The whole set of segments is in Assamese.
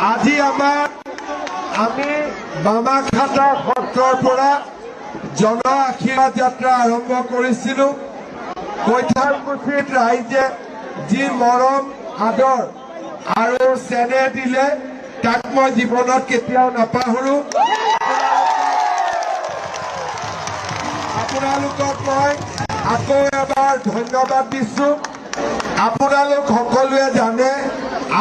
আজি আমি বামাখাটা সত্ৰৰ পৰা জন আশীৰ্বাদ যাত্ৰা আৰম্ভ কৰিছিলোঁ। কৈঠালকুছিত ৰাইজে যি মৰম আদৰ আৰু চেনেহ দিলে তাক মই জীৱনত কেতিয়াও নাপাহৰো। আপোনালোকক মই আকৌ এবাৰ ধন্যবাদ দিছোঁ। আপোনালোক সকলোৱে জানে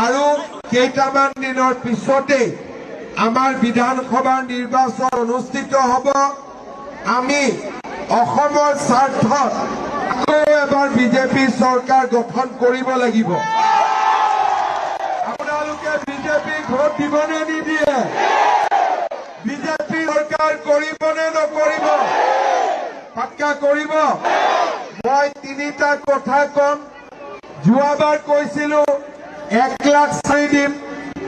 আৰু কেইটামান দিনৰ পিছতেই আমাৰ বিধানসভাৰ নিৰ্বাচন অনুষ্ঠিত হ'ব। আমি অসমৰ স্বাৰ্থত আকৌ এবাৰ বিজেপি চৰকাৰ গঠন কৰিব লাগিব। আপোনালোকে বিজেপিক ভোট দিবনে নিদিয়ে? বিজেপি চৰকাৰ কৰিবনে নকৰিব? পাক্কা কৰিব। মই তিনিটা কথা কম। যোৱাবাৰ কৈছিলো 1,04,000 দিম,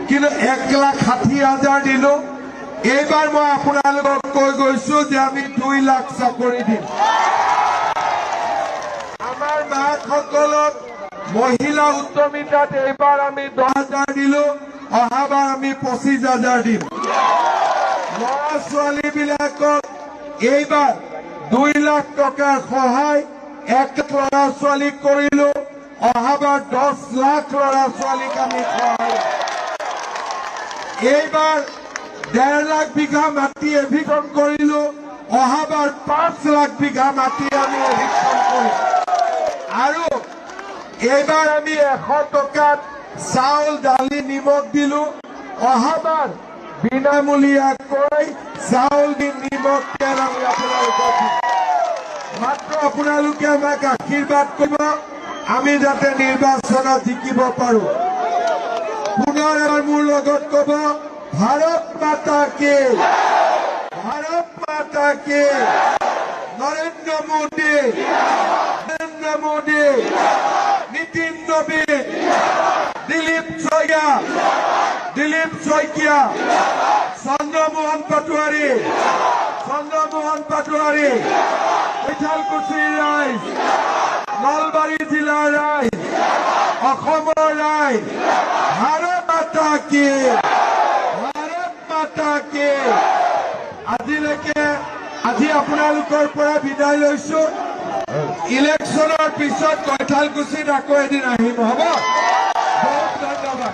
কিন্তু 1,60,000 দিলো। এইবাৰ মই আপোনালোকক কৈ গৈছো যে আমি 2 লাখ চাকৰি দিম। আমাৰ মাসকলক মহিলা উদ্যমিতাত এইবাৰ আমি 10,000 দিলো, অহাবাৰ আমি 25,000 দিম। ল'ৰা ছোৱালীবিলাকক এইবাৰ 2 লাখ টকাৰ সহায় 1 ল'ৰা ছোৱালীক কৰিলো, অহাবাৰ 10 লাখ ল'ৰা ছোৱালীক আমি সহায়। এইবাৰ 1.5 লাখ বিঘা মাটি এভিকন কৰিলো, অহাবাৰ 5 লাখ বিঘা মাটি আমি এভিকন কৰিম। আৰু এইবাৰ আমি 100 টকাত চাউল দালি নিমখ দিলো, অহাবাৰ বিনামূলীয়াকৈ চাউল দিম, নিমখ তেল আমি আপোনালোকক দিম। মাত্ৰ আপোনালোকে আমাক আশীৰ্বাদ কৰিব, আমি যাতে নিৰ্বাচনত জিকিব পাৰো। পুনৰ এবাৰ মোৰ লগত কব, ভাৰত মাতা কি, ভাৰত মাতা কি, নৰেন্দ্ৰ মোদী, নৰেন্দ্ৰ মোদী, নীতিন নবীন, দিলীপ শইকীয়া, চন্দ্ৰমোহন পাটোৱাৰী, কৈঠালকুছিৰ ৰাইজ, নলবাৰী জিলাৰ ৰাইজ, অসমৰ ৰাইজ, ভাৰত মাতা কি, ভাৰত মাতা কি। আজি আপোনালোকৰ পৰা বিদায় লৈছো। ইলেকশ্যনৰ পিছত কৈঠালকুছিত আকৌ এদিন আহিম, হ'ব? বহুত ধন্যবাদ।